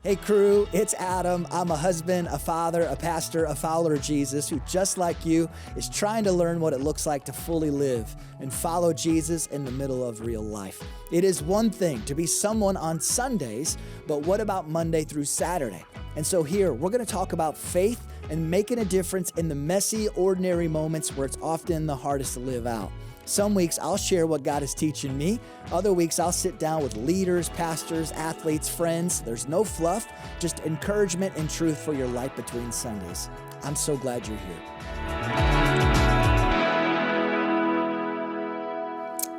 Hey crew, it's Adam. I'm a husband, a father, a pastor, a follower of Jesus who, just like you, is trying to learn what it looks like to fully live and follow Jesus in the middle of real life. It is one thing to be someone on Sundays, but what about Monday through Saturday? And so here, we're going to talk about faith and making a difference in the messy, ordinary moments where it's often the hardest to live out. Some weeks I'll share what God is teaching me. Other weeks I'll sit down with leaders, pastors, athletes, friends. There's no fluff, just encouragement and truth for your life between Sundays. I'm so glad you're here.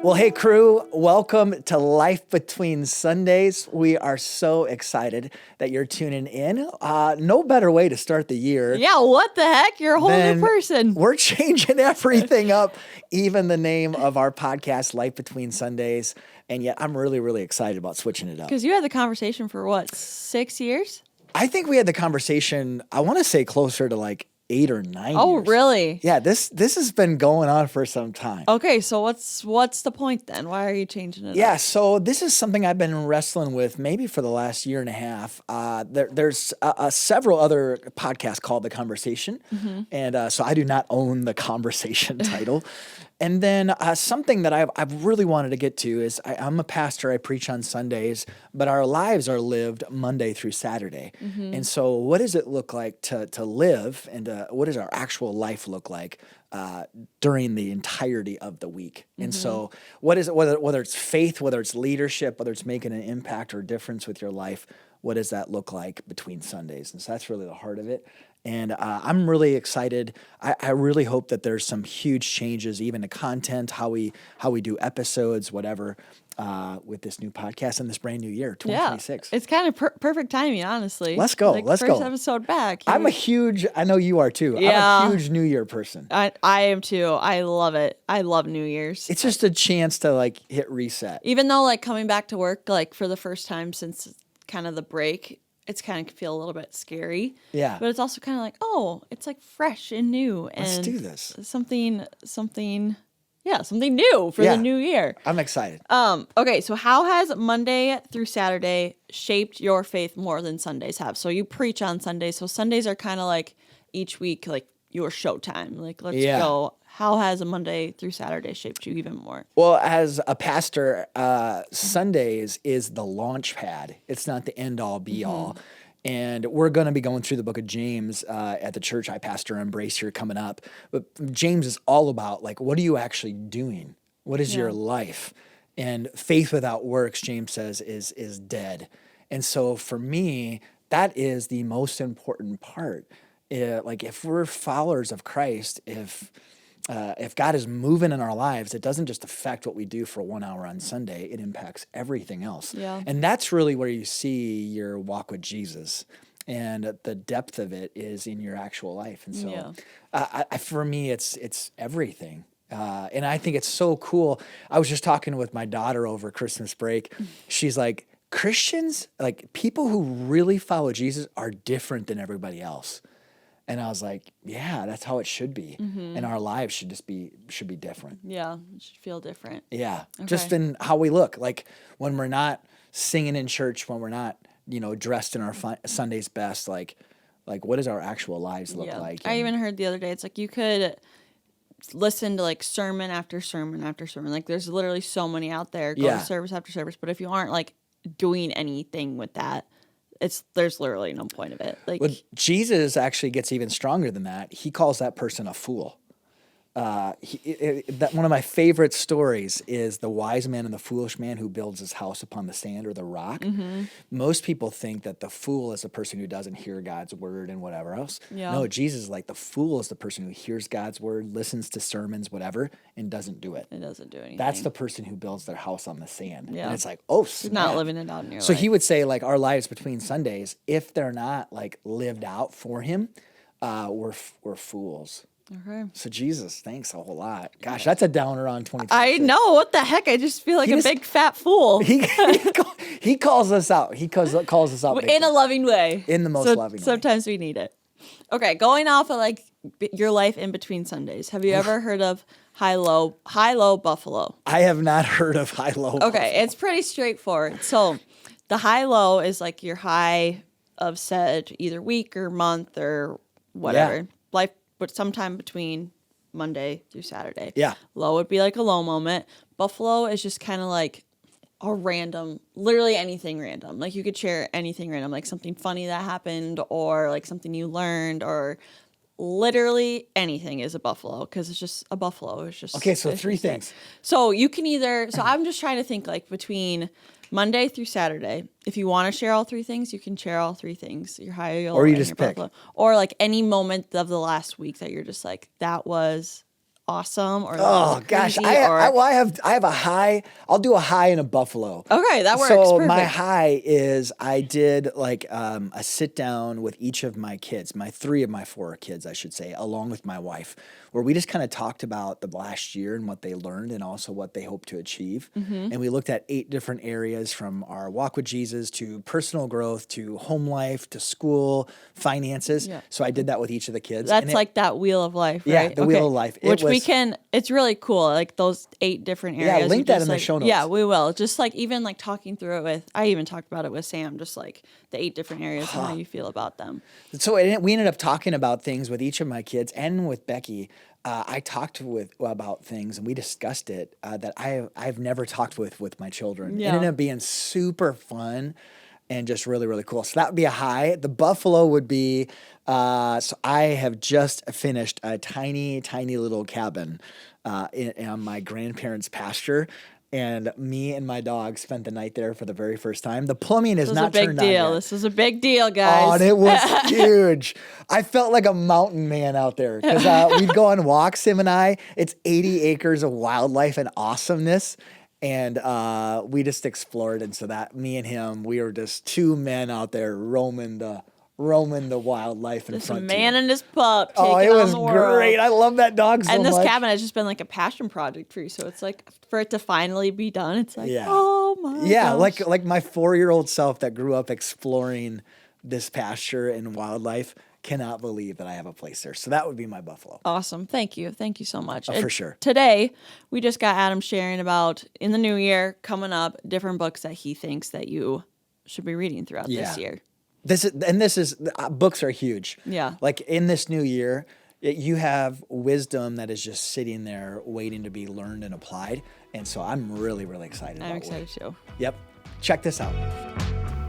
Well, hey crew, welcome to Life Between Sundays. We are so excited that you're tuning in. No better way to start the year. Yeah, what the heck? You're a whole new person. We're changing everything up, even the name of our podcast, Life Between Sundays. And yet I'm really, really excited about switching it up. Because you had the conversation for what, 6 years? I think we had the conversation, I want to say closer to like 8 or 9 Oh, years. really? Yeah, this has been going on for some time. Okay, so what's the point then? Why are you changing it Yeah, up? so this is something I've been wrestling with maybe for the last year and a half. There's several other podcasts called The Conversation, and so I do not own The Conversation title. And then something that I've really wanted to get to is I'm a pastor. I preach on Sundays, but our lives are lived Monday through Saturday. And so what does it look like to live, and what does our actual life look like during the entirety of the week? And so what is it, whether it's faith, whether it's leadership, whether it's making an impact or difference with your life, what does that look like between Sundays? And so that's really the heart of it. And I'm really excited. I really hope that there's some huge changes, even to content, how we do episodes, whatever, with this new podcast and this brand new year, 2026. Yeah, it's kind of perfect timing, honestly. Let's go. Like, Let's first go. Episode back. I know you are too. Yeah. I'm a huge New Year person. I am too. I love it. I love New Year's. It's just a chance to like hit reset. Even though like coming back to work like for the first time since kind of the break, it's kind of feel a little bit scary. Yeah. But it's also kind of like, oh, it's like fresh and new. And Let's do this. Something new for the new year. I'm excited. Okay, so how has Monday through Saturday shaped your faith more than Sundays have? So you preach on Sundays. So Sundays are kind of like each week, like your showtime. Like, let's go. How has a Monday through Saturday shaped you even more? Well, as a pastor, Sundays is the launch pad. It's not the end all be all. And we're going to be going through the book of James at the church I pastor Embrace here coming up. But James is all about like, what are you actually doing? What is your life? And faith without works, James says, is dead. And so for me, that is the most important part. Like if we're followers of Christ, if God is moving in our lives, it doesn't just affect what we do for 1 hour on Sunday, it impacts everything else. Yeah. And that's really where you see your walk with Jesus. And the depth of it is in your actual life. And so for me, it's everything. And I think it's so cool. I was just talking with my daughter over Christmas break. She's like, Christians, like people who really follow Jesus are different than everybody else. And I was like, yeah, that's how it should be. And our lives should be different. Yeah, it should feel different. Yeah. Okay. Just in how we look. Like when we're not singing in church, when we're not, dressed in our Sunday's best, like what does our actual lives look like? I even heard the other day, it's like you could listen to like sermon after sermon after sermon. Like there's literally so many out there. Go to service after service. But if you aren't like doing anything with that, there's literally no point of it. Like, well, Jesus actually gets even stronger than that. He calls that person a fool. One of my favorite stories is the wise man and the foolish man who builds his house upon the sand or the rock. Most people think that the fool is the person who doesn't hear God's word and whatever else. Yeah. No, Jesus is like the fool is the person who hears God's word, listens to sermons, whatever, and doesn't do it. It doesn't do anything. That's the person who builds their house on the sand. Yeah. And it's like, oh, You're snap. not living it out in your So life. he would say like our lives between Sundays, if they're not like lived out for him, we're fools. Okay. So Jesus, thanks a whole lot. Gosh, that's a downer on 2026. I know. What the heck? I just feel like a big fat fool. He calls us out. He calls us out In a loving way. In the most loving way. Sometimes we need it. Okay, going off of like your life in between Sundays. Have you ever heard of High Low Buffalo? I have not heard of High Low. Okay, it's pretty straightforward. So the high low is like your high of said either week or month or whatever. Yeah. Life, but sometime between Monday through Saturday. Yeah. Low would be like a low moment. Buffalo is just kind of like a random, literally anything random. Like you could share anything random, like something funny that happened or like something you learned or literally anything is a buffalo because it's just a buffalo. It's just Okay, so it's 3 just it. things. So you can either. So I'm just trying to think like between Monday through Saturday. If you want to share all 3 things, you can share all 3 things. Your high, your low, Or you and just your pick. buffalo. Or like any moment of the last week that you're just like that was awesome or that Oh was gosh, crazy, I have a high. I'll do a high and a buffalo. Okay, that works. So Perfect. my high is I did like a sit down with each of my kids, my 3 of my 4 kids, I should say, along with my wife, where we just kind of talked about the last year and what they learned and also what they hope to achieve. And we looked at 8 different areas from our walk with Jesus to personal growth to home life to school, finances. Yeah. So I did that with each of the kids. That's and it- like that wheel of life, Yeah, right? the wheel of life. It Which we was- can, it's really cool. Like those 8 different Yeah, areas. link are that just in the like- show notes. Yeah, we will. Just like even like talking through it with, I even talked about it with Sam, just like the 8 different areas and how you feel about them. So we ended up talking about things with each of my kids and with Becky. I talked about things and we discussed it that I've never talked with my children. It Yeah. ended up being super fun and just really, really cool. So that would be a high. The buffalo would be, so I have just finished a tiny, tiny little cabin on my grandparents' pasture. And me and my dog spent the night there for the very first time. The plumbing is This was not a big turned on deal. yet. This was a big deal, guys. Oh, and it was huge. I felt like a mountain man out there because we'd go on walks, him and I. It's 80 acres of wildlife and awesomeness. And we just explored. And so that me and him, we were just 2 men out there roaming the wildlife in This front man of you. and his pup taking Oh, it on was the world. great. I love that dog so And this much. cabin has just been like a passion project for you. So it's like for it to finally be done, it's like, Yeah. oh my Yeah, gosh. like my 4-year-old self that grew up exploring this pasture and wildlife cannot believe that I have a place there. So that would be my buffalo. Awesome. Thank you. Thank you so much. For sure. Today, we just got Adam sharing about in the new year coming up different books that he thinks that you should be reading throughout this year. This is books are huge. Yeah. Like in this new year, you have wisdom that is just sitting there waiting to be learned and applied. And so I'm really, really excited about I'm it. excited too. Yep. Check this out.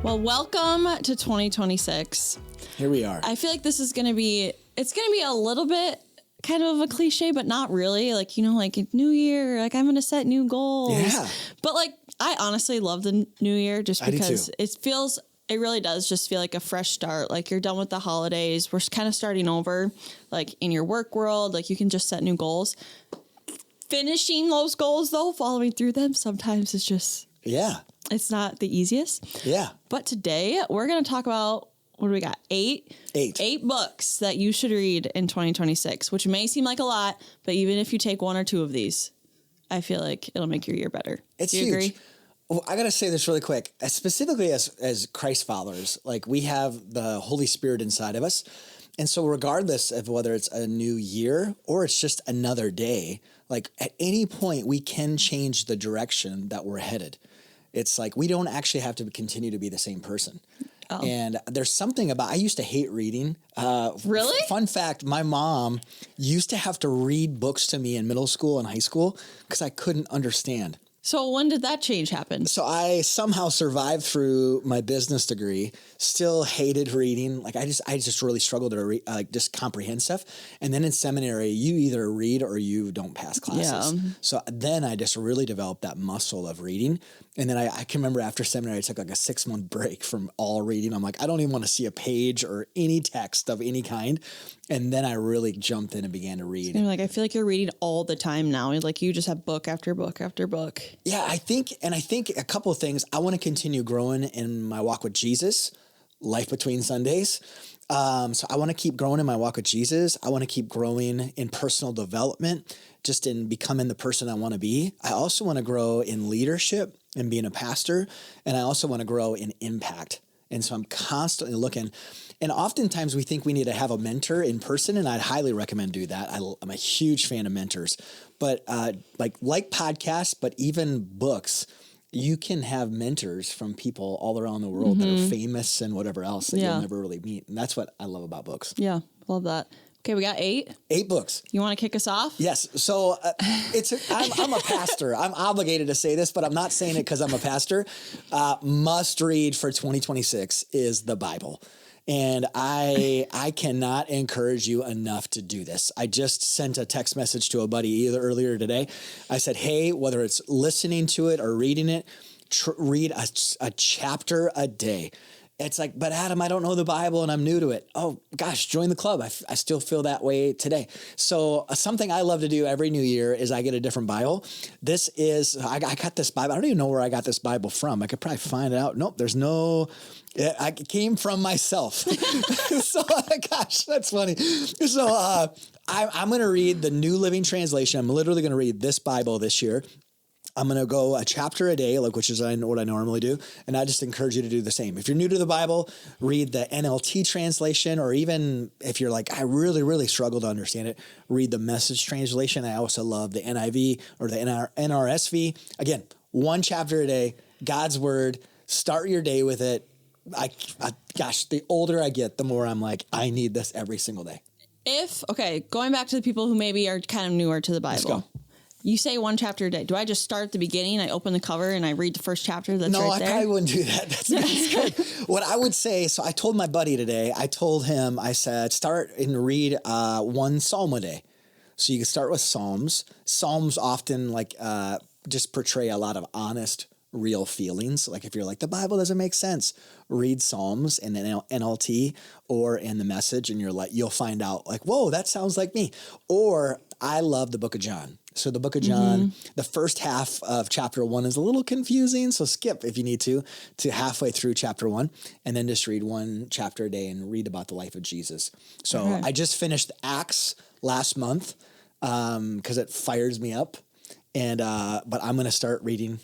Well, welcome to 2026. Here we are. I feel like this is going to be, it's going to be a little bit kind of a cliche, but not really. Like, you know, like new year, like I'm going to set new goals. Yeah. But like, I honestly love the new year just I do because too. it really does just feel like a fresh start. Like you're done with the holidays. We're kind of starting over, like in your work world, like you can just set new goals. Finishing those goals though, following through them, sometimes it's just, Yeah. it's not the easiest. Yeah. But today we're going to talk about, what do we got? 8 books that you should read in 2026, which may seem like a lot, but even if you take 1 or 2 of these, I feel like it'll make your year better. It's Do you huge. agree? Well, I got to say this really quick. Specifically as Christ followers, like we have the Holy Spirit inside of us. And so regardless of whether it's a new year or it's just another day, like at any point we can change the direction that we're headed. It's like we don't actually have to continue to be the same person. Oh. And there's something about, I used to hate reading. Really? Fun fact, my mom used to have to read books to me in middle school and high school because I couldn't understand. So when did that change happen? So I somehow survived through my business degree, still hated reading. Like I just really struggled to just comprehend stuff. And then in seminary, you either read or you don't pass classes. Yeah. So then I just really developed that muscle of reading. And then I can remember after seminary, I took like a 6-month break from all reading. I'm like, I don't even want to see a page or any text of any kind. And then I really jumped in and began to read. You're like, I feel like you're reading all the time now. Like you just have book after book after book. Yeah, I think a couple of things. I want to continue growing in my walk with Jesus, life between Sundays. So I want to keep growing in my walk with Jesus. I want to keep growing in personal development, just in becoming the person I want to be. I also want to grow in leadership and being a pastor. And I also want to grow in impact. And so I'm constantly looking. And oftentimes we think we need to have a mentor in person, and I'd highly recommend do that. I'm a huge fan of mentors. But like podcasts, but even books, you can have mentors from people all around the world that are famous and whatever else that you'll never really meet. And that's what I love about books. Yeah, love that. Okay, we got 8. 8 books. You want to kick us off? Yes. So I'm a pastor. I'm obligated to say this, but I'm not saying it because I'm a pastor. Must read for 2026 is the Bible. And I cannot encourage you enough to do this. I just sent a text message to a buddy either earlier today. I said, hey, whether it's listening to it or reading it, read a chapter a day. It's like, but Adam, I don't know the Bible and I'm new to it. Oh gosh, join the club. I still feel that way today. So something I love to do every new year is I get a different Bible. I got this Bible. I don't even know where I got this Bible from. I could probably find it out. Nope, there's no... I came from myself. So, gosh, that's funny. So I'm going to read the New Living Translation. I'm literally going to read this Bible this year. I'm going to go a chapter a day, which is what I normally do. And I just encourage you to do the same. If you're new to the Bible, read the NLT translation, or even if you're like, I really, really struggle to understand it, read the Message translation. I also love the NIV or the NRSV. Again, one chapter a day, God's word, start your day with it. Gosh, the older I get, the more I'm like, I need this every single day. Going back to the people who maybe are kind of newer to the Bible. Let's go. You say one chapter a day. Do I just start at the beginning? I open the cover and I read the first chapter that's right there? No, I probably wouldn't do that. That's good. What I would say, so I told my buddy today, I said, start and read one psalm a day. So you can start with Psalms. Psalms often just portray a lot of honest, real feelings. Like if you're like, the Bible doesn't make sense, read Psalms in the NLT or in the Message, and you'll find out like, whoa, that sounds like me. Or I love the book of John. So the book of John, the first half of chapter 1 is a little confusing. So skip if you need to halfway through chapter 1, and then just read one chapter a day and read about the life of Jesus. So I just finished Acts last month because it fires me up. And but I'm going to start reading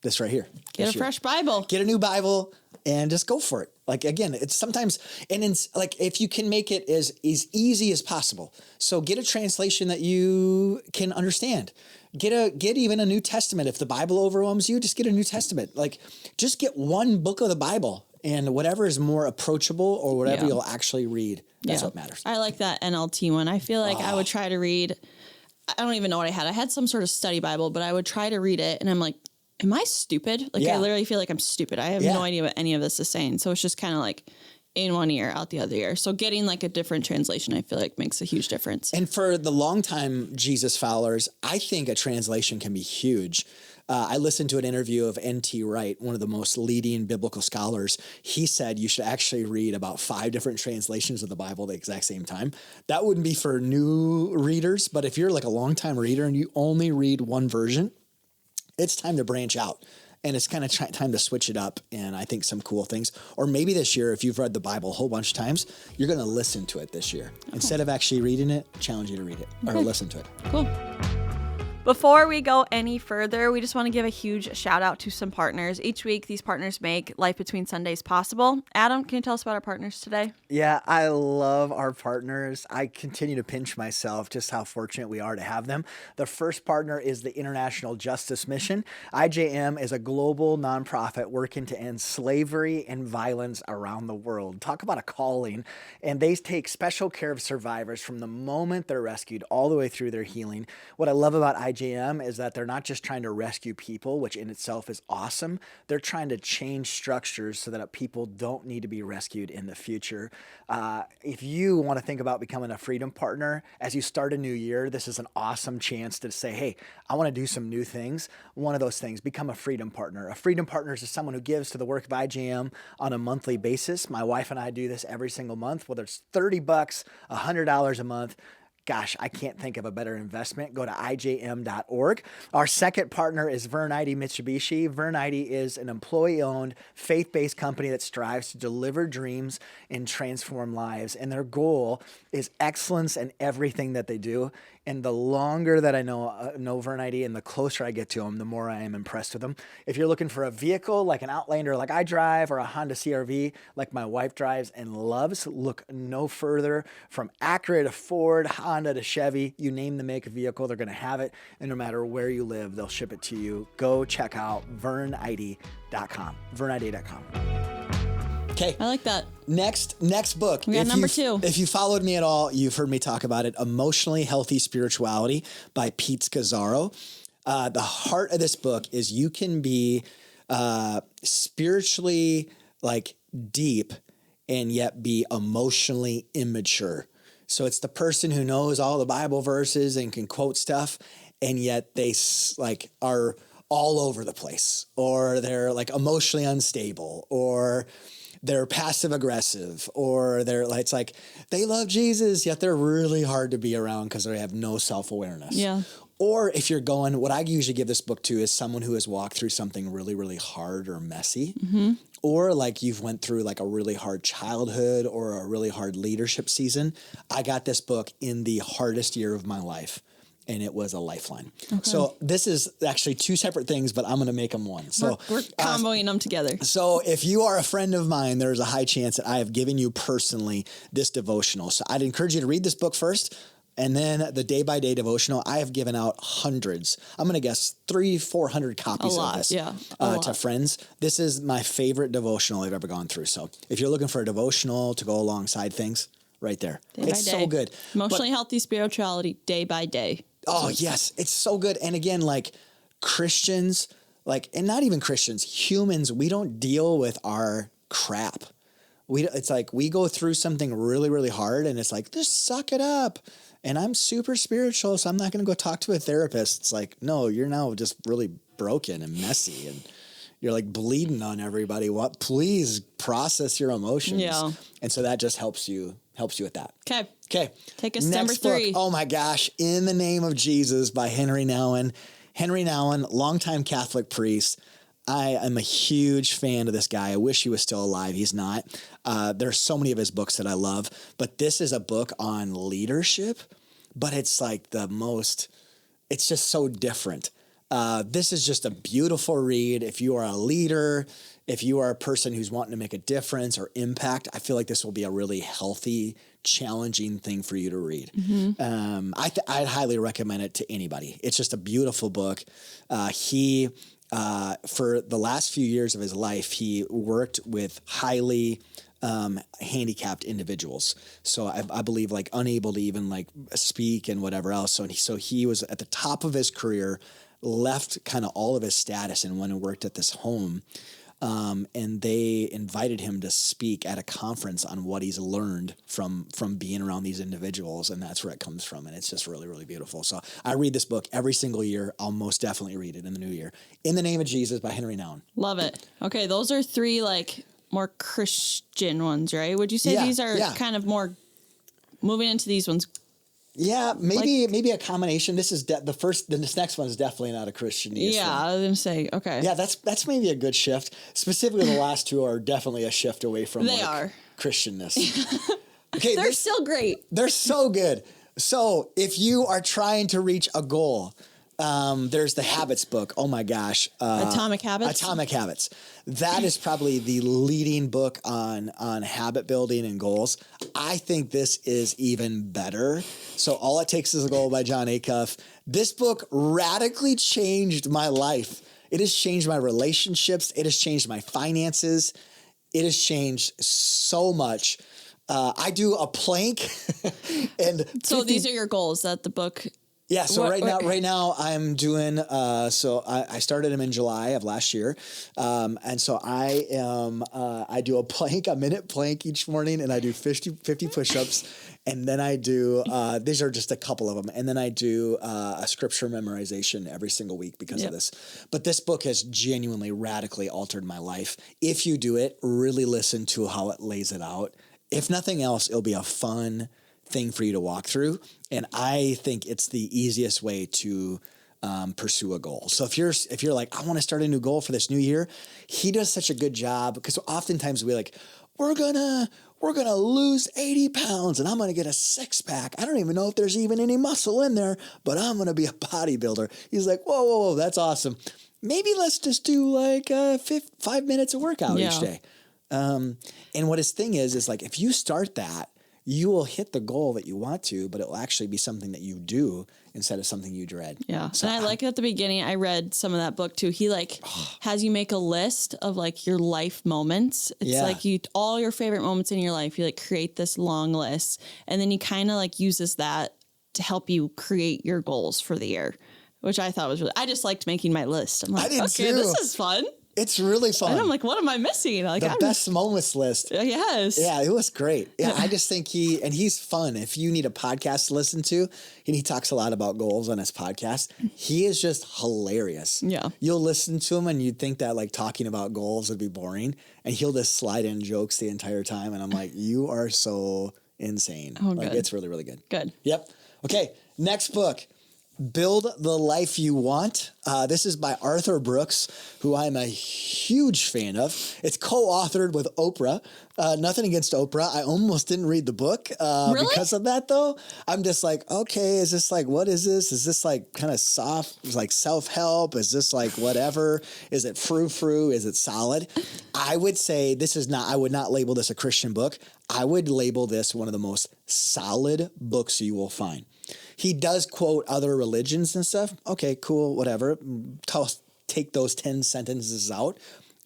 this right here. Get a fresh Bible. Get a new Bible and just go for it. Like, again, it's sometimes, and it's like, if you can make it as easy as possible. So get a translation that you can understand. Get even a New Testament. If the Bible overwhelms you, just get a New Testament. Like, just get one book of the Bible, and whatever is more approachable or whatever you'll actually read. That's what matters. I like that NLT one. I feel like I would try to read, I don't even know what I had. I had some sort of study Bible, but I would try to read it, and I'm like, am I stupid? Like, I literally feel like I'm stupid. I have no idea what any of this is saying. So it's just kind of like in one ear, out the other ear. So getting like a different translation, I feel like makes a huge difference. And for the longtime Jesus followers, I think a translation can be huge. I listened to an interview of N.T. Wright, one of the most leading biblical scholars. He said you should actually read about 5 different translations of the Bible at the exact same time. That wouldn't be for new readers, but if you're like a longtime reader and you only read one version, it's time to branch out, and it's kind of time to switch it up. And I think some cool things, or maybe this year, if you've read the Bible a whole bunch of times, you're going to listen to it this year. Instead of actually reading it, challenge you to read it or listen to it. Cool. Before we go any further, we just want to give a huge shout out to some partners. Each week, these partners make Life Between Sundays possible. Adam, can you tell us about our partners today? Yeah, I love our partners. I continue to pinch myself just how fortunate we are to have them. The first partner is the International Justice Mission. IJM is a global nonprofit working to end slavery and violence around the world. Talk about a calling. And they take special care of survivors from the moment they're rescued all the way through their healing. What I love about IJM is that they're not just trying to rescue people, which in itself is awesome. They're trying to change structures so that people don't need to be rescued in the future. If you want to think about becoming a Freedom Partner, as you start a new year, this is an awesome chance to say, hey, I want to do some new things. One of those things, become a Freedom Partner. A Freedom Partner is someone who gives to the work of IJM on a monthly basis. My wife and I do this every single month, whether it's $30, $100 a month. Gosh, I can't think of a better investment. Go to ijm.org. Our second partner is Vern-Ide Mitsubishi. Vern-Ide is an employee-owned, faith-based company that strives to deliver dreams and transform lives. And their goal is excellence in everything that they do. And the longer that I know Vern-Ide and the closer I get to them, the more I am impressed with them. If you're looking for a vehicle like an Outlander like I drive, or a Honda CR-V like my wife drives and loves, look no further. From Acura to Ford, Honda, Honda to Chevy, you name the make of vehicle, they're going to have it. And no matter where you live, they'll ship it to you. Go check out vernid.com. vernid.com. Okay. I like that. Next book. We got number 2. If you followed me at all, you've heard me talk about it. Emotionally Healthy Spirituality by Pete Scazzaro. The heart of this book is you can be spiritually like deep and yet be emotionally immature. So it's the person who knows all the Bible verses and can quote stuff, and yet they like are all over the place, or they're like emotionally unstable, or they're passive aggressive, or they're like, it's like they love Jesus, yet they're really hard to be around because they have no self-awareness. Yeah. Or if you're going, what I usually give this book to is someone who has walked through something really, really hard or messy, or like you've went through like a really hard childhood or a really hard leadership season. I got this book in the hardest year of my life, and it was a lifeline. Okay. So this is actually 2 separate things, but I'm going to make them one. So we're comboing them together. So if you are a friend of mine, there's a high chance that I have given you personally this devotional. So I'd encourage you to read this book first. And then the day-by-day devotional, I have given out hundreds. I'm going to guess 300-400 copies of this to friends. This is my favorite devotional I've ever gone through. So if you're looking for a devotional to go alongside things, right there. It's so good. Emotionally healthy spirituality, day by day. Oh, yes. It's so good. And again, like Christians, like, and not even Christians, humans, we don't deal with our crap. It's like we go through something really, really hard, and it's like, just suck it up. And I'm super spiritual, so I'm not going to go talk to a therapist. It's like, no, you're now just really broken and messy, and you're like bleeding on everybody. What? Please process your emotions. Yeah. And so that just helps you with that. Okay. Take us Next number 3. book, oh my gosh, In the Name of Jesus by Henry Nouwen. Henry Nouwen, longtime Catholic priest. I am a huge fan of this guy. I wish he was still alive. He's not. There's so many of his books that I love, but this is a book on leadership, but it's like it's just so different. This is just a beautiful read. If you are a leader, if you are a person who's wanting to make a difference or impact, I feel like this will be a really healthy, challenging thing for you to read. Mm-hmm. I'd highly recommend it to anybody. It's just a beautiful book. For the last few years of his life, he worked with highly handicapped individuals. So I believe like unable to even like speak and whatever else. So he was at the top of his career, left kind of all of his status and went and worked at this home. And they invited him to speak at a conference on what he's learned from being around these individuals. And that's where it comes from. And it's just really, really beautiful. So I read this book every single year. I'll most definitely read it in the new year. In the Name of Jesus by Henry Nouwen. Love it. Okay. Those are 3 like more Christian ones, right? Would you say these are kind of more moving into these ones? Yeah, maybe a combination. This is this next one is definitely not a Christian. Yeah, I was gonna say, okay. Yeah, that's maybe a good shift. Specifically, the last 2 are definitely a shift away from Christianness. Okay, they're still great. They're so good. So if you are trying to reach a goal, there's the Habits book. Oh my gosh. Atomic Habits? Atomic Habits. That is probably the leading book on habit building and goals. I think this is even better. So All It Takes Is a Goal by Jon Acuff. This book radically changed my life. It has changed my relationships. It has changed my finances. It has changed so much. I do a plank. So these are your goals that the book... Yeah. So right now I'm doing, so I started them in July of last year. And so I do a minute plank each morning, and I do 50 push-ups. And then I do, these are just a couple of them. And then I do a scripture memorization every single week because of this. But this book has genuinely radically altered my life. If you do it, really listen to how it lays it out. If nothing else, it'll be a fun thing for you to walk through. And I think it's the easiest way to pursue a goal. So if you're like, I want to start a new goal for this new year, he does such a good job, because oftentimes we're gonna lose 80 pounds and I'm gonna get a 6-pack. I don't even know if there's even any muscle in there, but I'm gonna be a bodybuilder. He's like, whoa, that's awesome. Maybe let's just do like 5 minutes of workout each day. And what his thing is like, if you start that, you will hit the goal that you want to, but it will actually be something that you do instead of something you dread. Yeah. So and I like at the beginning, I read some of that book too. He like has you make a list of like your life moments. It's like all your favorite moments in your life, you like create this long list, and then he kind of like uses that to help you create your goals for the year, which I thought was really, I just liked making my list. I'm like, okay, this is fun. It's really fun. And I'm like, what am I missing? Like the best moments list. Yes. Yeah, it was great. Yeah, I just think he's fun. If you need a podcast to listen to, and he talks a lot about goals on his podcast, he is just hilarious. Yeah. You'll listen to him and you'd think that like talking about goals would be boring, and he'll just slide in jokes the entire time. And I'm like, you are so insane. Oh, like good. It's really, really good. Good. Yep. Okay. Next book. Build the Life You Want. This is by Arthur Brooks, who I'm a huge fan of. It's co-authored with Oprah. Nothing against Oprah. I almost didn't read the book really? Because of that, though. I'm just like, okay, is this like, what is this? Is this like kind of soft, like self-help? Is this like whatever? Is it frou-frou? Is it solid? I would say this is not, I would not label this a Christian book. I would label this one of the most solid books you will find. He does quote other religions and stuff. Okay, cool, whatever. Take those 10 sentences out.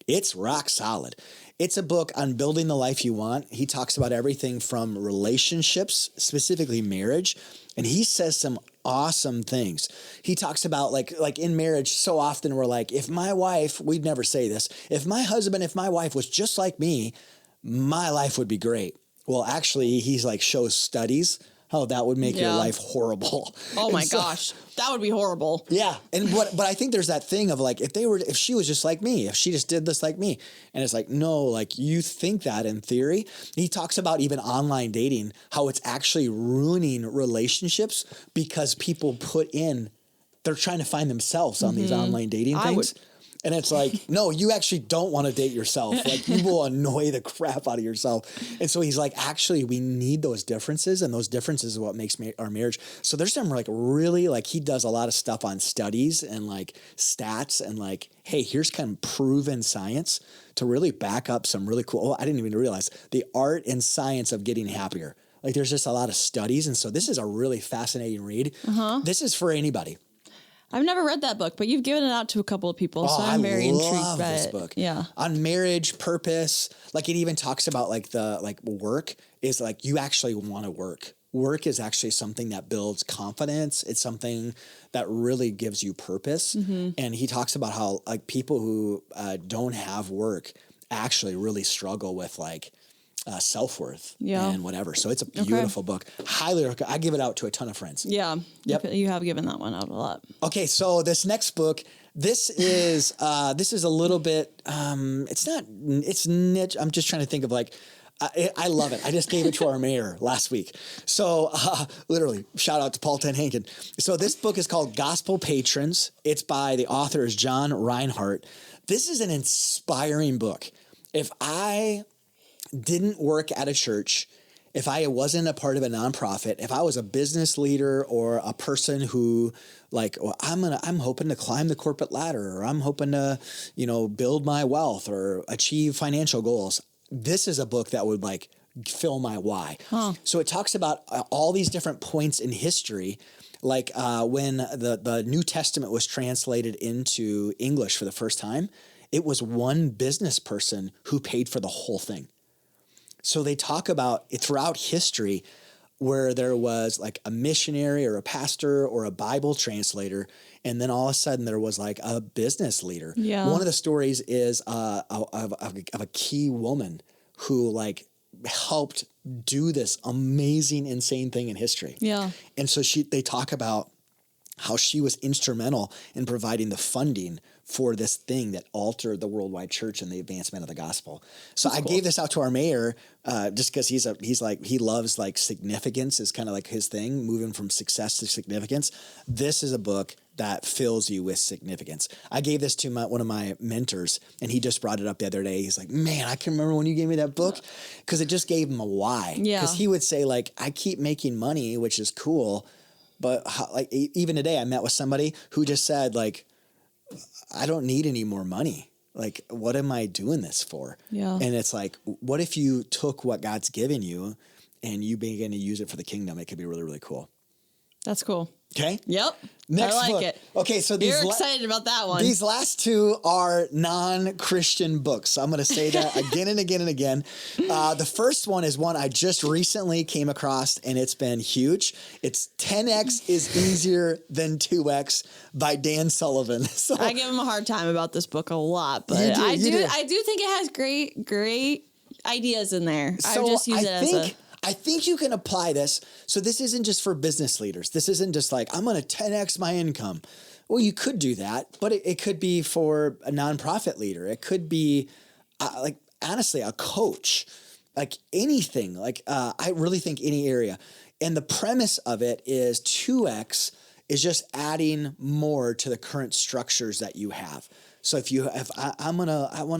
It's rock solid. It's a book on building the life you want. He talks about everything from relationships, specifically marriage, and he says some awesome things. He talks about like in marriage, so often we're like, if my wife, we'd never say this, if my wife was just like me, my life would be great. Well, actually, he's like shows studies how that would make your life horrible. Oh my gosh, that would be horrible. Yeah, but I think there's that thing of like if she was just like me, if she just did this like me, and it's like no, like you think that in theory. He talks about even online dating, how it's actually ruining relationships because people they're trying to find themselves on these online dating things. And it's like, no, you actually don't want to date yourself. Like you will annoy the crap out of yourself. And so he's like, actually, we need those differences, and those differences is what makes our marriage. So there's some like really like he does a lot of stuff on studies and like stats and like, hey, here's kind of proven science to really back up some really cool. Oh, I didn't even realize the art and science of getting happier. Like there's just a lot of studies. And so this is a really fascinating read. This is for anybody. I've never read that book, but you've given it out to a couple of people, so I'm very intrigued by this it. Book. Yeah. On marriage, purpose, like it even talks about like work is like you actually want to work. Work is actually something that builds confidence. It's something that really gives you purpose. And he talks about how like people who don't have work actually really struggle with like self-worth and whatever. So it's a beautiful book. Highly recommend. I give it out to a ton of friends. Yeah. Yep. You have given that one out a lot. Okay. So this next book, this is a little bit, it's niche. I'm just trying to think of like, I love it. I just gave it to our mayor last week. So literally shout out to Paul Tenhaken. So this book is called Gospel Patrons. It's by the author is John Reinhardt. This is an inspiring book. If I didn't work at a church, if I wasn't a part of a nonprofit, if I was a business leader or a person who like, well, I'm hoping to climb the corporate ladder, or I'm hoping to, build my wealth or achieve financial goals, this is a book that would like fill my why. So it talks about all these different points in history, like when the New Testament was translated into English for the first time, it was one business person who paid for the whole thing. So they talk about it throughout history where there was like a missionary or a pastor or a Bible translator, and then all of a sudden there was like a business leader. Yeah. One of the stories is of a key woman who like helped do this amazing, insane thing in history. Yeah. And so they talk about how she was instrumental in providing the funding for this thing that altered the worldwide church and the advancement of the gospel. So I gave this out to our mayor just because he loves like significance is kind of like his thing, moving from success to significance. This is a book that fills you with significance. I gave this to one of my mentors, and he just brought it up the other day. He's like, man, I can remember when you gave me that book, because it just gave him a why. Yeah. Because he would say like, I keep making money, which is cool. But even today, I met with somebody who just said, like, I don't need any more money. Like, what am I doing this for? Yeah. And it's like, what if you took what God's given you and you begin to use it for the kingdom, it could be really, really cool. That's cool. Okay. Yep. Next I like book. it. Okay, so You're excited about that one. These last two are non-Christian books. So I'm going to say that again and again and again. The first one is one I just recently came across, and it's been huge. It's 10X is Easier Than 2X by Dan Sullivan. So I give him a hard time about this book a lot, but You do. I do think it has great ideas in there. So I just use it as I think you can apply this. So this isn't just for business leaders. This isn't just like, I'm going to 10X my income. Well, you could do that, but it could be for a nonprofit leader. It could be like, honestly, a coach, like anything. Like I really think any area. And the premise of it is 2X is just adding more to the current structures that you have. So if I want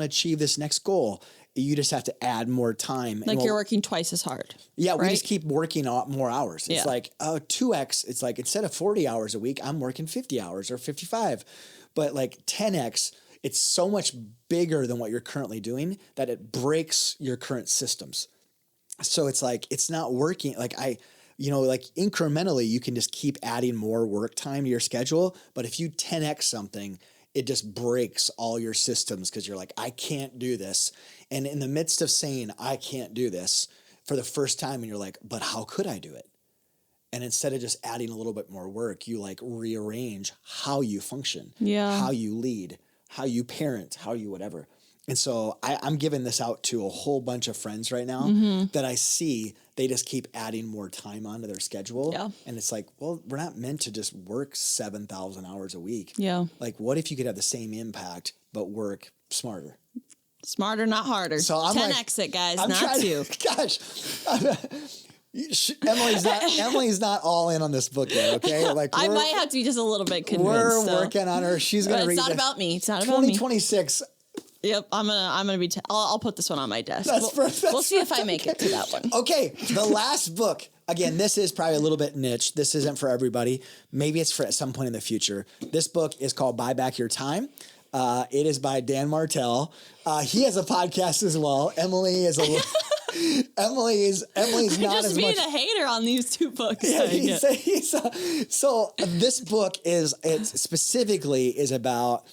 to achieve this next goal, you just have to add more time. like you're working twice as hard. Yeah, we right? just keep working more hours. It's Yeah. like 2X. It's like instead of 40 hours a week, I'm working 50 hours or 55. But like 10X, it's so much bigger than what you're currently doing that it breaks your current systems. So it's like it's not working. Like like incrementally, you can just keep adding more work time to your schedule. But if you 10X something, it just breaks all your systems because you're like, I can't do this. And in the midst of saying, I can't do this for the first time, and you're like, but how could I do it? And instead of just adding a little bit more work, you like rearrange how you function, how you lead, how you parent, how you whatever. And so I'm giving this out to a whole bunch of friends right now that I see they just keep adding more time onto their schedule. Yeah. And it's like, well, we're not meant to just work 7,000 hours a week. Yeah. Like, what if you could have the same impact, but work smarter? Smarter, not harder. So I'm 10X it, guys, I'm not trying two. Gosh. Emily's not all in on this book yet, okay? Like I might have to be just a little bit convinced. We're so. working on her. She's going to read It's not this. about me. It's not about me. 2026. Yep, I'm gonna be. I'll put this one on my desk. That's We'll see if I make it to that one. Okay, the last book. Again, this is probably a little bit niche. This isn't for everybody. Maybe it's for at some point in the future. This book is called Buy Back Your Time. It is by Dan Martell. He has a podcast as well. Emily is Emily's not just as being much. a hater on these two books. Yeah, so this book is specifically about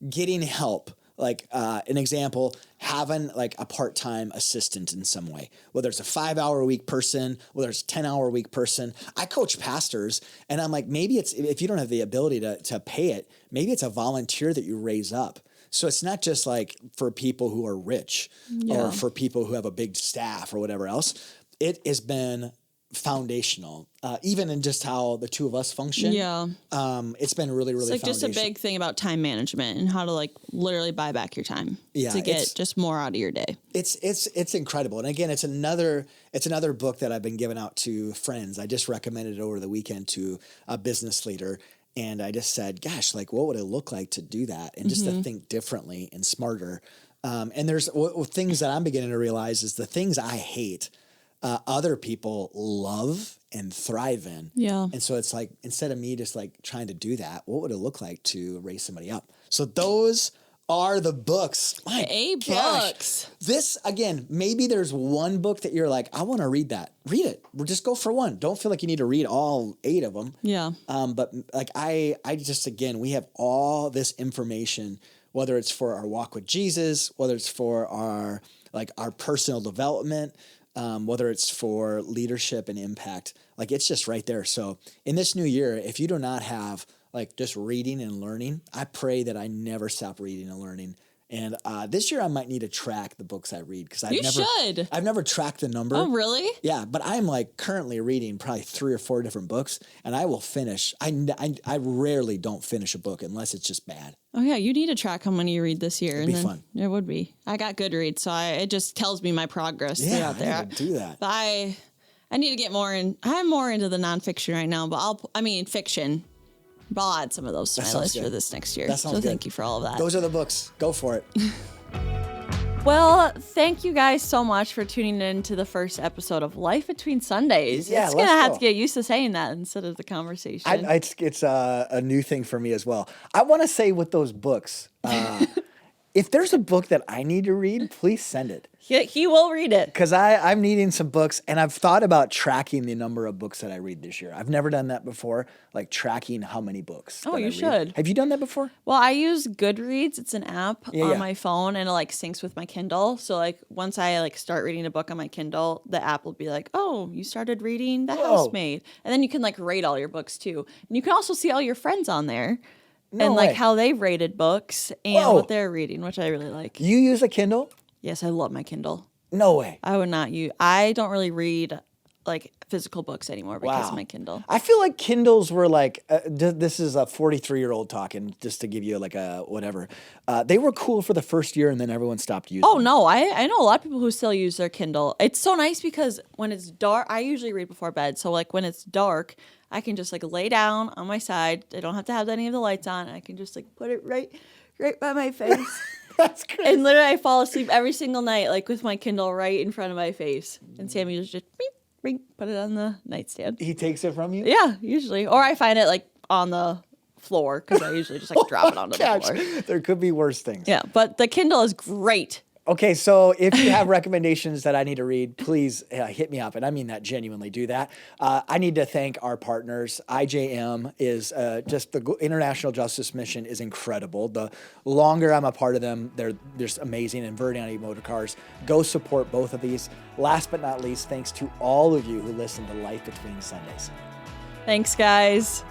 getting help. Like an example, having like a part-time assistant in some way, whether it's a 5-hour-a-week person, whether it's a 10-hour-a-week person. I coach pastors, and I'm like, maybe it's if you don't have the ability to pay it, maybe it's a volunteer that you raise up. So it's not just like for people who are rich or for people who have a big staff or whatever else. It has been foundational, even in just how the two of us function. Yeah. It's been really, really It's like just a big thing about time management and how to like literally buy back your time to get just more out of your day. It's incredible. And again, it's another book that I've been giving out to friends. I just recommended it over the weekend to a business leader. And I just said, gosh, like what would it look like to do that? And just to think differently and smarter. And there's things that I'm beginning to realize is the things I hate, other people love and thrive in. Yeah. And so it's like, instead of me just like trying to do that, what would it look like to raise somebody up? So those are the books. My gosh. Books. This, again, maybe there's one book that you're like, I want to read that. Read it. We'll just go for one. Don't feel like you need to read all 8 of them. Yeah. But like I just, again, we have all this information, whether it's for our walk with Jesus, whether it's for our personal development, whether it's for leadership and impact, like it's just right there. So in this new year, if you do not have like just reading and learning, I pray that I never stop reading and learning. And this year I might need to track the books I read because I've never tracked the number. Oh, really? Yeah, but I'm like currently reading probably 3 or 4 different books, and I will finish. I rarely don't finish a book unless it's just bad. Oh yeah, you need to track how many you read this year. It'd be fun. It would be. I got Goodreads, so it just tells me my progress throughout there. I need to do that. But I need to get more in. I'm more into the nonfiction right now, but fiction. But I'll add some of those to my list for this next year. So thank you for all of that. Those are the books. Go for it. Well, thank you guys so much for tuning in to the first episode of Life Between Sundays. Yeah, it's going to have to get used to saying that instead of the conversation. It's a new thing for me as well. I want to say with those books, If there's a book that I need to read, please send it. He will read it. Because I'm needing some books, and I've thought about tracking the number of books that I read this year. I've never done that before, like tracking how many books. Oh, that I you read. should. Have you done that before? Well, I use Goodreads. It's an app Yeah. on my phone, and it like syncs with my Kindle. So like once I like start reading a book on my Kindle, the app will be like, "Oh, you started reading The Whoa. Housemaid," and then you can like rate all your books too, and you can also see all your friends on there. No and way. like how they've rated books and Whoa. what they're reading, which I really like. You use a Kindle? Yes, I love my Kindle. No way. I would not use. I don't really read like physical books anymore because of my Kindle. I feel like Kindles were like, this is a 43-year-old talking, just to give you like a whatever. They were cool for the first year, and then everyone stopped using Oh them. no, I know a lot of people who still use their Kindle. It's so nice because when it's dark, I usually read before bed. So like when it's dark, I can just like lay down on my side. I don't have to have any of the lights on. I can just like put it right by my face. That's great. And literally I fall asleep every single night like with my Kindle right in front of my face. And Sammy just beep, beep, put it on the nightstand. He takes it from you? Yeah, usually. Or I find it like on the floor because I usually just like drop it onto the Gosh, floor. there could be worse things. Yeah, but the Kindle is great. Okay, so if you have recommendations that I need to read, please hit me up. And I mean that genuinely, do that. I need to thank our partners. IJM is just the International Justice Mission is incredible. The longer I'm a part of them, they're just amazing. And Verdani Motor Cars, go support both of these. Last but not least, thanks to all of you who listen to Life Between Sundays. Thanks, guys.